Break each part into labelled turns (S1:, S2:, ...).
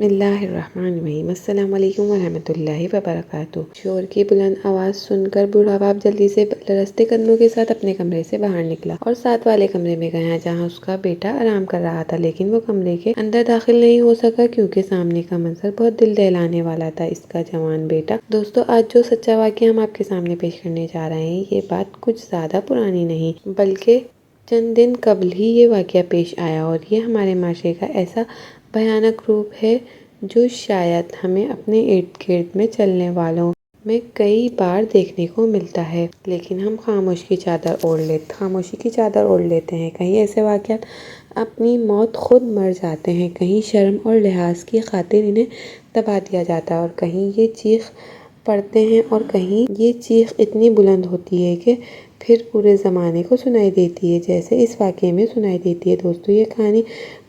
S1: بسم اللہ الرحمن الرحیم۔ السلام علیکم ورحمۃ اللہ وبرکاتہ۔ شور کی بلند آواز سن کر بوڑھا باپ جلدی سے لرزتے قدموں کے ساتھ اپنے کمرے سے باہر نکلا اور ساتھ والے کمرے میں گیا جہاں اس کا بیٹا آرام کر رہا تھا، لیکن وہ کمرے کے اندر داخل نہیں ہو سکا کیونکہ سامنے کا منظر بہت دل دہلانے والا تھا۔ اس کا جوان بیٹا۔ دوستو، آج جو سچا واقعہ ہم آپ کے سامنے پیش کرنے جا رہے ہیں، یہ بات کچھ زیادہ پرانی نہیں بلکہ چند دن قبل ہی یہ واقعہ پیش آیا، اور یہ ہمارے معاشرے کا ایسا بھیانک روپ ہے جو شاید ہمیں اپنے ارد گرد میں چلنے والوں میں کئی بار دیکھنے کو ملتا ہے، لیکن ہم خاموشی کی چادر اوڑھ لیتے ہیں۔ کہیں ایسے واقعات اپنی موت خود مر جاتے ہیں، کہیں شرم اور لحاظ کی خاطر انہیں دبا دیا جاتا ہے، اور کہیں یہ چیخ پڑتے ہیں، اور کہیں یہ چیخ اتنی بلند ہوتی ہے کہ پھر پورے زمانے کو سنائی دیتی ہے، جیسے اس واقعے میں سنائی دیتی ہے۔ دوستو، یہ کہانی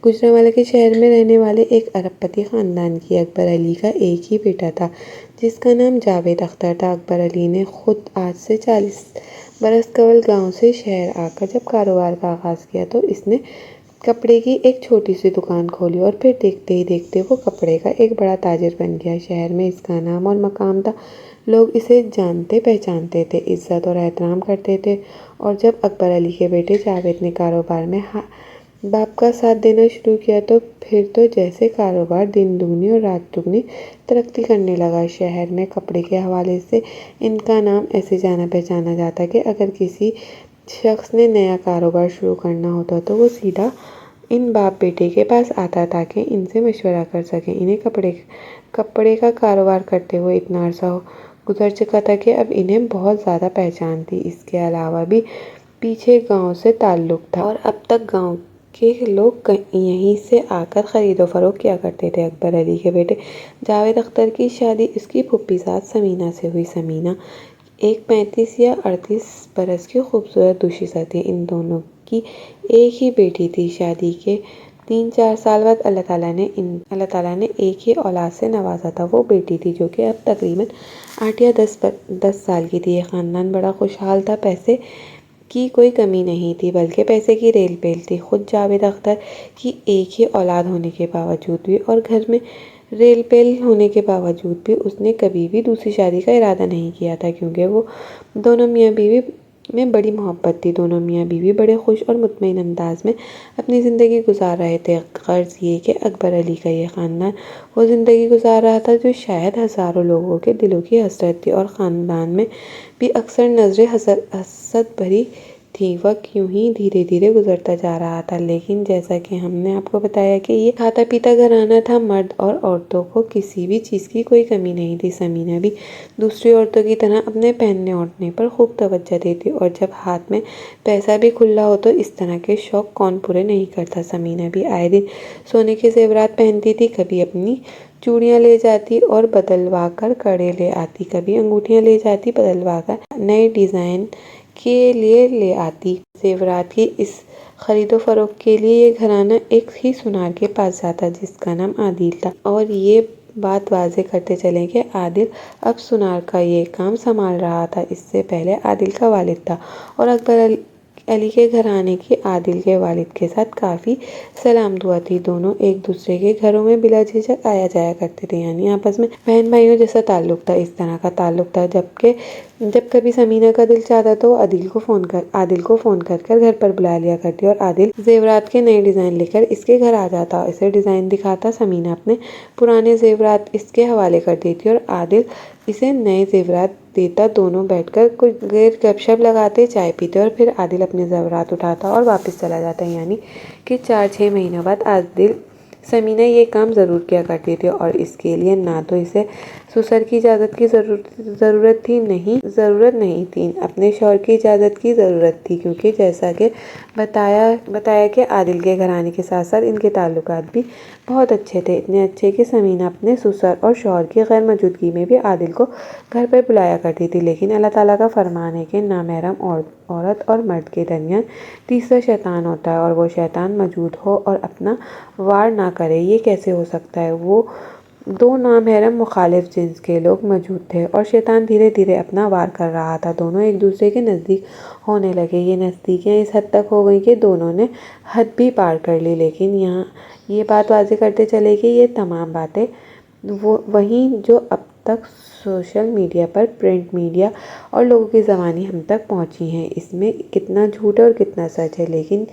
S1: گوجرانوالہ کے شہر میں رہنے والے ایک ارب پتی خاندان کی۔ اکبر علی کا ایک ہی بیٹا تھا جس کا نام جاوید اختر تھا۔ اکبر علی نے خود آج سے 40 برس قبل گاؤں سے شہر آ کر جب کاروبار کا آغاز کیا تو اس نے کپڑے کی ایک چھوٹی سی دکان کھولی، اور پھر دیکھتے ہی دیکھتے وہ کپڑے کا ایک بڑا تاجر بن گیا۔ شہر میں اس کا نام اور مقام تھا، لوگ اسے جانتے پہچانتے تھے، عزت اور احترام کرتے تھے۔ اور جب اکبر علی کے بیٹے جاوید نے کاروبار میں باپ کا ساتھ دینا شروع کیا تو پھر تو جیسے کاروبار دن دگنی اور رات دگنی ترقی کرنے لگا۔ شہر میں کپڑے کے حوالے سے ان کا نام ایسے جانا پہچانا جاتا کہ اگر کسی شخص نے نیا کاروبار شروع کرنا ہوتا تو وہ سیدھا ان باپ بیٹے کے پاس آتا تاکہ ان سے مشورہ کر سکے۔ انہیں کپڑے کا کاروبار کرتے ہوئے اتنا عرصہ گزر چکا تھا کہ اب انہیں بہت زیادہ پہچان تھی۔ اس کے علاوہ بھی پیچھے گاؤں سے تعلق تھا، اور اب تک گاؤں کے لوگ یہیں سے آ کر خرید و فروخت کیا کرتے تھے۔ اکبر علی کے بیٹے جاوید اختر کی شادی اس کی پھوپھی زاد سمینا سے ہوئی۔ سمینا ایک 35 یا 38 برس کی خوبصورت دوشیزہ تھی۔ ان دونوں کی ایک ہی بیٹی تھی۔ شادی کے 3-4 سال بعد اللہ تعالیٰ نے ایک ہی اولاد سے نوازا تھا۔ وہ بیٹی تھی جو کہ اب تقریباً 8 یا 10 سال کی تھی۔ یہ خاندان بڑا خوشحال تھا۔ پیسے کی کوئی کمی نہیں تھی بلکہ پیسے کی ریل پیل تھی۔ خود جاوید اختر کی ایک ہی اولاد ہونے کے باوجود بھی اور گھر میں ریل پیل ہونے کے باوجود بھی اس نے کبھی بھی دوسری شادی کا ارادہ نہیں کیا تھا، کیونکہ وہ دونوں میاں بیوی میں بڑی محبت تھی۔ دونوں میاں بیوی بڑے خوش اور مطمئن انداز میں اپنی زندگی گزار رہے تھے۔ غرض یہ کہ اکبر علی کا یہ خاندان وہ زندگی گزار رہا تھا جو شاید ہزاروں لوگوں کے دلوں کی حسرت تھی، اور خاندان میں بھی اکثر نظریں حسد بھری تھی۔ وقت یوں ہی دھیرے دھیرے گزرتا جا رہا تھا، لیکن جیسا کہ ہم نے آپ کو بتایا کہ یہ کھاتا پیتا گھرانہ تھا، مرد اور عورتوں کو کسی بھی چیز کی کوئی کمی نہیں تھی۔ سمینا بھی دوسری عورتوں کی طرح اپنے پہننے اوڑھنے پر خوب توجہ دیتی، اور جب ہاتھ میں پیسہ بھی کھلا ہو تو اس طرح کے شوق کون پورے نہیں کرتا۔ سمینا بھی آئے دن سونے کے زیورات پہنتی تھی، کبھی اپنی چوڑیاں لے جاتی اور بدلوا کر کڑے لے آتی، کبھی انگوٹھیاں لے جاتی بدلوا کر نئے ڈیزائن کے لیے لے آتی۔ زیورات کی اس خرید و فروخت کے لیے یہ گھرانہ ایک ہی سونار کے پاس جاتا جس کا نام عادل تھا، اور یہ بات واضح کرتے چلیں کہ عادل اب سونار کا یہ کام سنبھال رہا تھا۔ اس سے پہلے عادل کا والد تھا، اور اکبر علی کے گھرانے کی عادل کے والد کے ساتھ کافی سلام دعا تھی۔ دونوں ایک دوسرے کے گھروں میں بلا جھجک آیا جایا کرتے تھے، یعنی آپس میں بہن بھائیوں جیسا تعلق تھا۔ اس طرح کا تعلق تھا جب کبھی سمینا کا دل چاہتا تو وہ عادل کو فون کر گھر پر بلا لیا کرتی، اور عادل زیورات کے نئے ڈیزائن لے کر اس کے گھر آ جاتا، اسے ڈیزائن دکھاتا، سمینا اپنے پرانے زیورات اس کے حوالے کر دیتی اور عادل اسے نئے زیورات دیتا۔ دونوں بیٹھ کر کچھ دیر گپ شپ لگاتے، چائے پیتے، اور پھر عادل اپنے زیورات اٹھاتا اور واپس چلا جاتا، یعنی کہ 4-6 مہینوں بعد عادل سمینا یہ کام ضرور کیا کرتی تھی، اور اس کے لیے نہ تو اسے سسر کی اجازت کی ضرورت نہیں تھی، اپنے شوہر کی اجازت کی ضرورت تھی، کیونکہ جیسا کہ بتایا کہ عادل کے گھرانے کے ساتھ ساتھ ان کے تعلقات بھی بہت اچھے تھے، اتنے اچھے کہ سمینا اپنے سسر اور شوہر کی غیر موجودگی میں بھی عادل کو گھر پر بلایا کرتی تھی۔ لیکن اللہ تعالیٰ کا فرمان ہے کہ نامحرم عورت اور مرد کے درمیان تیسرا شیطان ہوتا ہے، اور وہ شیطان موجود ہو اور اپنا وار نہ کرے، یہ کیسے ہو سکتا ہے؟ وہ دو نامحرم مخالف جنس کے لوگ موجود تھے اور شیطان دھیرے دھیرے اپنا وار کر رہا تھا۔ دونوں ایک دوسرے کے نزدیک ہونے لگے۔ یہ نزدیکیاں اس حد تک ہو گئیں کہ دونوں نے حد بھی پار کر لی، لیکن یہاں یہ بات واضح کرتے چلے کہ یہ تمام باتیں وہیں جو اب تک سوشل میڈیا پر پرنٹ میڈیا اور لوگوں کی زبانی ہم تک پہنچی ہیں، اس میں کتنا جھوٹ ہے اور کتنا سچ ہے۔ لیکن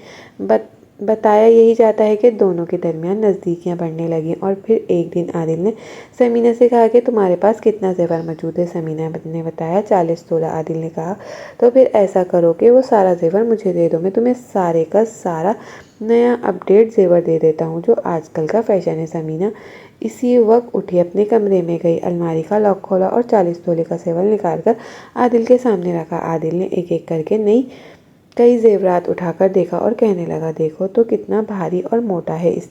S1: بتایا یہی جاتا ہے کہ دونوں کے درمیان نزدیکیاں بڑھنے لگیں، اور پھر ایک دن عادل نے سمینہ سے کہا کہ تمہارے پاس کتنا زیور موجود ہے؟ سمینہ نے بتایا 40 تولہ۔ عادل نے کہا تو پھر ایسا کرو کہ وہ سارا زیور مجھے دے دو، میں تمہیں سارے کا سارا نیا اپ ڈیٹ زیور دے دیتا ہوں جو آج کل کا فیشن ہے۔ سمینہ اسی وقت اٹھی، اپنے کمرے میں گئی، الماری کا لاک کھولا اور 40 تولے کا زیور نکال کر عادل کے سامنے رکھا۔ عادل نے ایک ایک کر کے کئی زیورات اٹھا کر دیکھا اور کہنے لگا، دیکھو تو کتنا بھاری اور موٹا ہے، اس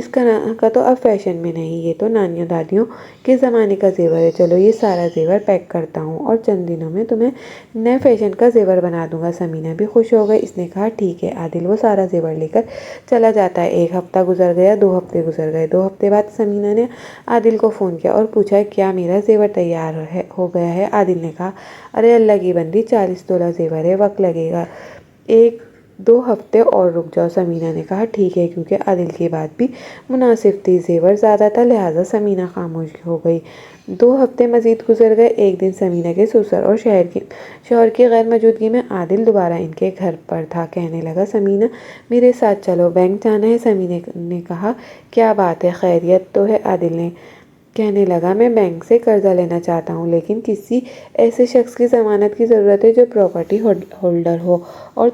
S1: طرح کا تو اب فیشن میں نہیں، یہ تو نانیوں دادیوں کے زمانے کا زیور ہے۔ چلو یہ سارا زیور پیک کرتا ہوں اور چند دنوں میں تمہیں نئے فیشن کا زیور بنا دوں گا۔ سمینہ بھی خوش ہو گئی، اس نے کہا ٹھیک ہے۔ عادل وہ سارا زیور لے کر چلا جاتا ہے۔ ایک ہفتہ گزر گیا، 2 ہفتے گزر گئے۔ 2 ہفتے بعد سمینہ نے عادل کو فون کیا اور پوچھا کیا میرا زیور تیار ہو گیا ہے؟ عادل نے کہا ارے اللہ کی بندی، 40 تولہ زیور ہے، وقت لگے گا، 1-2 ہفتے اور رک جاؤ۔ سمینہ نے کہا ٹھیک ہے، کیونکہ عادل کی بات بھی مناسب تھی، زیور زیادہ تھا، لہٰذا سمینہ خاموش ہو گئی۔ 2 ہفتے مزید گزر گئے۔ ایک دن سمینہ کے سسر اور شوہر کی غیر موجودگی میں عادل دوبارہ ان کے گھر پر تھا۔ کہنے لگا سمینہ میرے ساتھ چلو، بینک جانا ہے۔ سمینہ نے کہا کیا بات ہے، خیریت تو ہے؟ عادل نے کہنے لگا میں بینک سے قرضہ لینا چاہتا ہوں، لیکن کسی ایسے شخص کی ضمانت کی ضرورت ہے جو پراپرٹی ہولڈر ہو، اور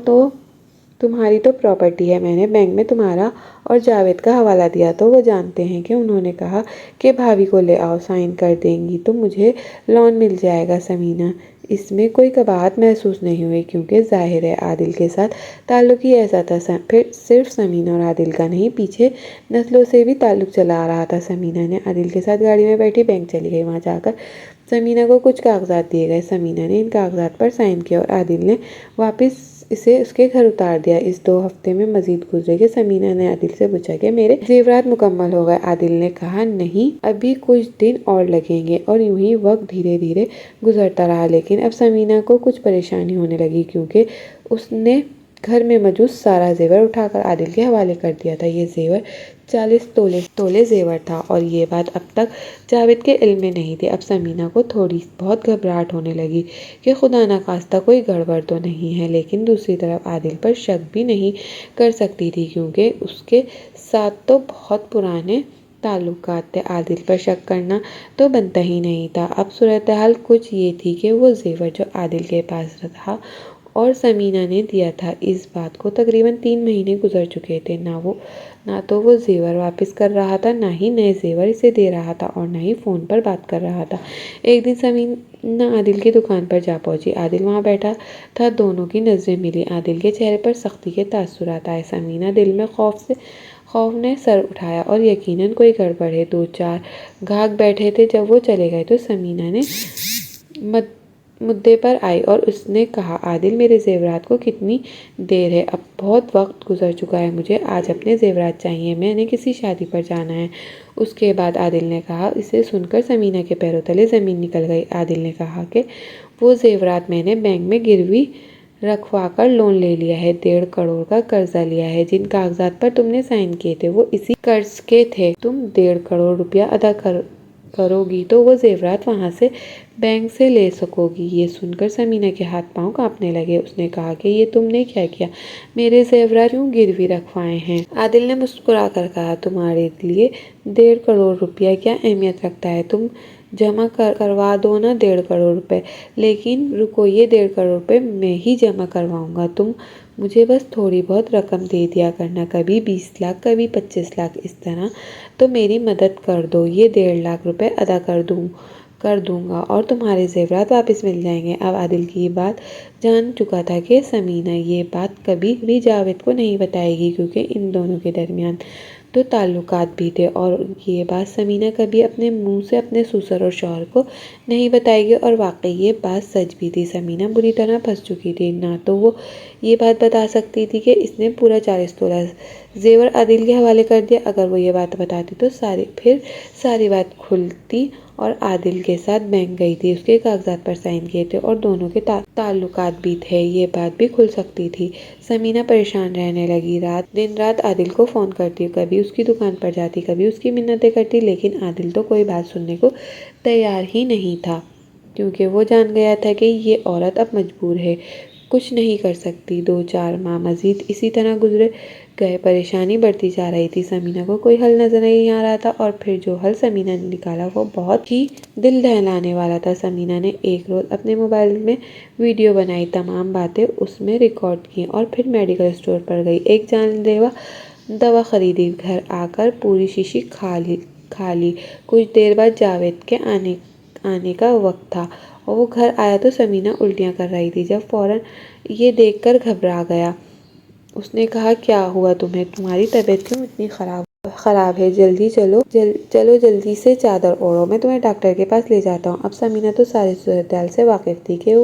S1: تمہاری تو پراپرٹی ہے۔ میں نے بینک میں تمہارا اور جاوید کا حوالہ دیا تو وہ جانتے ہیں کہ انہوں نے کہا کہ بھابھی کو لے آؤ، سائن کر دیں گی تو مجھے لون مل جائے گا۔ سمینہ اس میں کوئی قباحت محسوس نہیں ہوئی، کیونکہ ظاہر ہے عادل کے ساتھ تعلق ہی ایسا تھا۔ پھر صرف سمینہ اور عادل کا نہیں، پیچھے نسلوں سے بھی تعلق چلا آ رہا تھا۔ سمینہ نے عادل کے ساتھ گاڑی میں بیٹھی بینک چلی گئی۔ وہاں جا کر سمینہ کو کچھ کاغذات دیے گئے۔ سمینہ نے ان کاغذات پر سائن کیا اور عادل نے واپس اسے اس کے گھر اتار دیا۔ اس 2 ہفتے میں مزید گزرے کہ سمینہ نے عادل سے پوچھا کہ میرے زیورات مکمل ہو گئے؟ عادل نے کہا نہیں، ابھی کچھ دن اور لگیں گے، اور یوں ہی وقت دھیرے دھیرے گزرتا رہا۔ لیکن اب سمینہ کو کچھ پریشانی ہونے لگی، کیونکہ اس نے گھر میں موجود سارا زیور اٹھا کر عادل کے حوالے کر دیا تھا۔ یہ زیور 40 تولے زیور تھا، اور یہ بات اب تک جاوید کے علم میں نہیں تھی۔ اب سمینہ کو تھوڑی بہت گھبراہٹ ہونے لگی کہ خدا نخواستہ کوئی گڑبڑ تو نہیں ہے، لیکن دوسری طرف عادل پر شک بھی نہیں کر سکتی تھی، کیونکہ اس کے ساتھ تو بہت پرانے تعلقات تھے۔ عادل پر شک کرنا تو بنتا ہی نہیں تھا۔ اب صورتحال کچھ یہ تھی کہ وہ زیور جو عادل کے پاس تھا اور سمینہ نے دیا تھا، اس بات کو تقریباً 3 مہینے گزر چکے تھے، نہ تو وہ زیور واپس کر رہا تھا، نہ ہی نئے زیور اسے دے رہا تھا، اور نہ ہی فون پر بات کر رہا تھا۔ ایک دن سمینہ عادل کی دکان پر جا پہنچی۔ عادل وہاں بیٹھا تھا، دونوں کی نظریں ملی۔ عادل کے چہرے پر سختی کے تاثرات آئے۔ سمینہ دل میں خوف نے سر اٹھایا اور یقیناً کوئی گڑبڑ ہے۔ 2-4 گاہک بیٹھے تھے، جب وہ چلے گئے تو سمینہ نے مدعے پر آئی اور اس نے کہا عادل میرے زیورات کو کتنی دیر ہے؟ اب بہت وقت گزر چکا ہے، مجھے آج اپنے زیورات چاہیے، میں نے کسی شادی پر جانا ہے۔ اس کے بعد عادل نے کہا۔ اسے سن کر سمینہ کے پیروں تلے زمین نکل گئی۔ عادل نے کہا کہ وہ زیورات میں نے بینک میں گروی رکھوا کر لون لے لیا ہے، 1.5 کروڑ کا قرضہ لیا ہے۔ جن کاغذات پر تم نے سائن کیے تھے وہ اسی قرض کے تھے۔ تم 1.5 کروڑ روپیہ ادا کرو گی تو وہ زیورات وہاں سے بینک سے لے سکو گی۔ یہ سن کر سمینہ کے ہاتھ پاؤں کانپنے لگے۔ اس نے کہا کہ یہ تم نے کیا کیا؟ میرے زیورات کیوں گروی رکھوائے ہیں؟ عادل نے مسکرا کر کہا تمہارے لیے 1.5 کروڑ روپیہ کیا اہمیت رکھتا ہے؟ تم جمع کروا دو نا 1.5 کروڑ روپے۔ لیکن رکو، یہ 1.5 کروڑ روپے میں ہی جمع کرواؤں گا، تم مجھے بس تھوڑی بہت رقم دے دیا کرنا، کبھی 20 لاکھ کبھی 25 لاکھ، اس طرح تو میری مدد کر دو، یہ 1.5 لاکھ روپے ادا کر دوں گا اور تمہارے زیورات واپس مل جائیں گے۔ اب عادل کی بات جان چکا تھا کہ سمینہ یہ بات کبھی بھی جاوید کو نہیں بتائے گی، کیونکہ ان دونوں کے درمیان تو تعلقات بھی تھے، اور یہ بات سمینہ کبھی اپنے منہ سے اپنے سسر اور شوہر کو نہیں بتائے گی، اور واقعی یہ بات سچ بھی تھی۔ سمینہ بری طرح پھنس چکی تھی، نہ تو وہ یہ بات بتا سکتی تھی کہ اس نے پورا 40 تولہ زیور عادل کے حوالے کر دیا۔ اگر وہ یہ بات بتاتی تو پھر ساری بات کھلتی، اور عادل کے ساتھ بینک گئی تھی، اس کے کاغذات پر سائن کیے تھے اور دونوں کے تعلقات بھی تھے، یہ بات بھی کھل سکتی تھی۔ سمینہ پریشان رہنے لگی، دن رات عادل کو فون کرتی، کبھی اس کی دکان پر جاتی، کبھی اس کی منتیں کرتی، لیکن عادل تو کوئی بات سننے کو تیار ہی نہیں تھا، کیونکہ وہ جان گیا تھا کہ یہ عورت اب مجبور ہے، کچھ نہیں کر سکتی۔ 2-4 ماہ مزید اسی طرح گزر گئے، پریشانی بڑھتی جا رہی تھی، سمینہ کو کوئی حل نظر نہیں آ رہا تھا، اور پھر جو حل سمینہ نے نکالا وہ بہت ہی دل دہلانے والا تھا۔ سمینہ نے ایک روز اپنے موبائل میں ویڈیو بنائی، تمام باتیں اس میں ریکارڈ کی، اور پھر میڈیکل اسٹور پر گئی، ایک جان لیوا دوا خریدی، گھر آ کر پوری شیشی کھا لی۔ کچھ دیر بعد جاوید کے آنے کا وقت تھا، اور وہ گھر آیا تو سمینہ الٹیاں کر رہی تھی، جب فوراً یہ دیکھ کر گھبرا گیا۔ اس نے کہا، کیا ہوا تمہیں؟ تمہاری طبیعت کیوں اتنی خراب ہے؟ جلدی چلو جلدی سے چادر اوڑھو، میں تمہیں ڈاکٹر کے پاس لے جاتا ہوں۔ اب سمینہ تو ساری صورتحال سے واقف تھی کہ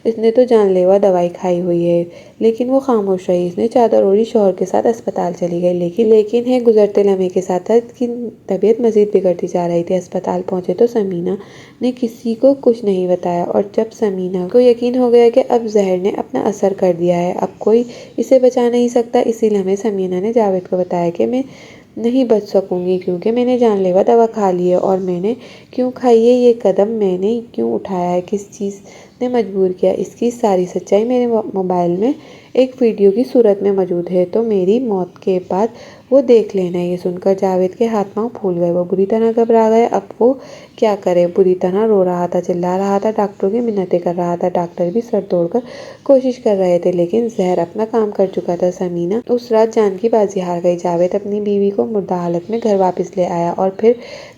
S1: اس نے تو جان لیوا دوائی کھائی ہوئی ہے، لیکن وہ خاموش رہی۔ اس نے چادر اوڑھی، شوہر کے ساتھ اسپتال چلی گئی، لیکن گزرتے لمحے کے ساتھ اس کی طبیعت مزید بگڑتی جا رہی تھی۔ اسپتال پہنچے تو سمینہ نے کسی کو کچھ نہیں بتایا، اور جب سمینہ کو یقین ہو گیا کہ اب زہر نے اپنا اثر کر دیا ہے، اب کوئی اسے بچا نہیں سکتا، اسی لمحے سمینہ نے جاوید کو بتایا کہ میں نہیں بچ سکوں گی، کیونکہ میں نے جان لیوا دوا کھا لی ہے، اور میں نے کیوں کھائی ہے، یہ قدم میں نے کیوں اٹھایا ہے، کس چیز نے مجبور کیا، اس کی ساری سچائی میرے موبائل میں ایک ویڈیو کی صورت میں موجود ہے، تو میری موت کے بعد وہ دیکھ لینا۔ یہ سن کر جاوید کے ہاتھ پاؤں پھول گئے، وہ بری طرح گھبرا گئے، اب وہ کیا کرے؟ بری طرح رو رہا تھا، چلا رہا تھا، ڈاکٹروں کی منتیں کر رہا تھا، ڈاکٹر بھی سر توڑ کر کوشش کر رہے تھے، لیکن زہر اپنا کام کر چکا تھا۔ سمینہ اس رات جان کی بازی ہار گئی۔ جاوید اپنی بیوی کو مردہ حالت میں گھر واپس لے آیا، اور پھر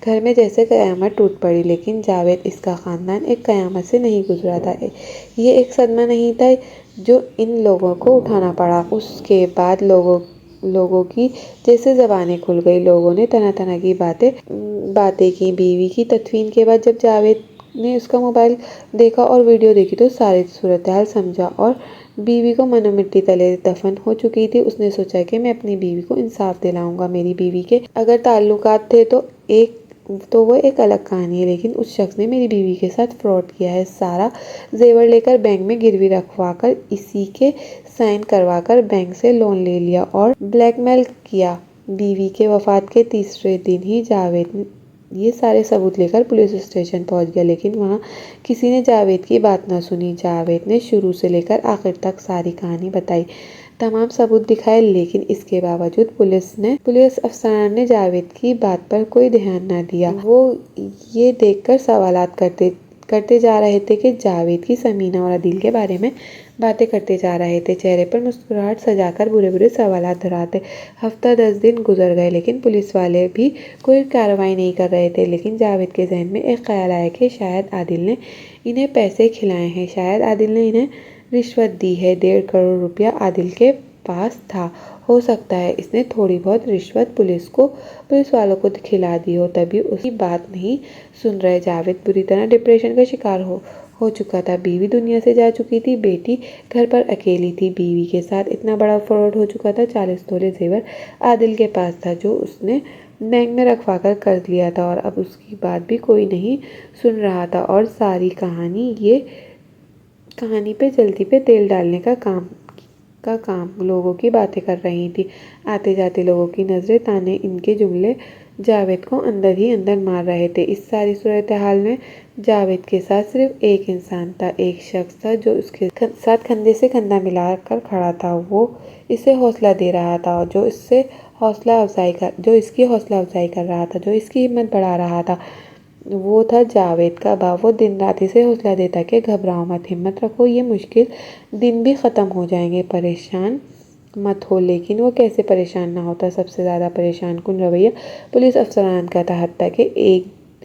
S1: گھر میں جیسے قیامت ٹوٹ پڑی، لیکن جاوید، اس کا خاندان ایک قیامت سے نہیں گزرا تھا، یہ ایک صدمہ نہیں تھا جو ان لوگوں کو اٹھانا پڑا۔ اس کے بعد لوگوں کی جیسے زبانیں کھل گئی، لوگوں نے طرح طرح کی باتیں کی۔ بیوی کی تدفین کے بعد جب جاوید نے اس کا موبائل دیکھا اور ویڈیو دیکھی تو ساری صورتحال سمجھا، اور بیوی کو منو مٹی تلے دفن ہو چکی تھی۔ اس نے سوچا کہ میں اپنی بیوی کو انصاف دلاؤں گا۔ میری بیوی کے اگر تعلقات تھے تو وہ ایک الگ کہانی ہے، لیکن اس شخص نے میری بیوی کے ساتھ فراڈ کیا ہے، سارا زیور لے کر بینک میں گروی رکھوا کر اسی کے سائن کروا کر بینک سے لون لے لیا اور بلیک میل کیا۔ بیوی کے وفات کے تیسرے دن ہی جاوید یہ سارے ثبوت لے کر پولیس اسٹیشن پہنچ گیا، لیکن وہاں کسی نے جاوید کی بات نہ سنی۔ جاوید نے شروع سے لے کر آخر تک ساری کہانی بتائی، تمام ثبوت دکھائے، لیکن اس کے باوجود پولیس افسران نے جاوید کی بات پر کوئی دھیان نہ دیا۔ وہ یہ دیکھ کر سوالات کرتے جا رہے تھے کہ جاوید کی سمینہ اور عادل کے بارے میں باتیں کرتے جا رہے تھے، چہرے پر مسکراہٹ سجا کر برے سوالات دہراتے۔ ہفتہ 10 دن گزر گئے، لیکن پولیس والے بھی کوئی کارروائی نہیں کر رہے تھے، لیکن جاوید کے ذہن میں ایک خیال آیا کہ شاید عادل نے انہیں پیسے کھلائے ہیں، شاید عادل نے انہیں رشوت دی ہے۔ 1.5 کروڑ روپیہ عادل کے پاس تھا، ہو سکتا ہے اس نے تھوڑی بہت رشوت پولیس والوں کو کھلا دی ہو، تبھی اس کی بات نہیں سن رہے۔ جاوید بری طرح ڈپریشن کا شکار ہو چکا تھا، بیوی دنیا سے جا چکی تھی، بیٹی گھر پر اکیلی تھی، بیوی کے ساتھ اتنا بڑا فراڈ ہو چکا تھا، 40 تولے زیور عادل کے پاس تھا جو اس نے بینک میں رکھوا کر قرض لیا تھا، اور اب اس کی بات بھی کوئی نہیں سن رہا تھا، اور ساری کہانی پہ جلدی پہ تیل ڈالنے کا کام لوگوں کی باتیں کر رہی تھی، آتے جاتے لوگوں کی نظریں، تانے، ان کے جملے جاوید کو اندر ہی اندر مار رہے تھے۔ اس ساری صورتحال میں جاوید کے ساتھ صرف ایک انسان تھا، ایک شخص تھا جو اس کے ساتھ کندھے سے کندھا ملا کر کھڑا تھا، وہ اسے حوصلہ دے رہا تھا، جو اس کی حوصلہ افزائی کر رہا تھا، جو اس کی ہمت بڑھا رہا تھا، وہ تھا جاوید کا باپ۔ وہ دن رات اسے حوصلہ دیتا کہ گھبراؤ مت، ہمت رکھو، یہ مشکل دن بھی ختم ہو جائیں گے، پریشان مت ہو۔ لیکن وہ کیسے پریشان نہ ہوتا؟ سب سے زیادہ پریشان کن رویہ پولیس افسران کا تھا، حتیٰ کہ ایک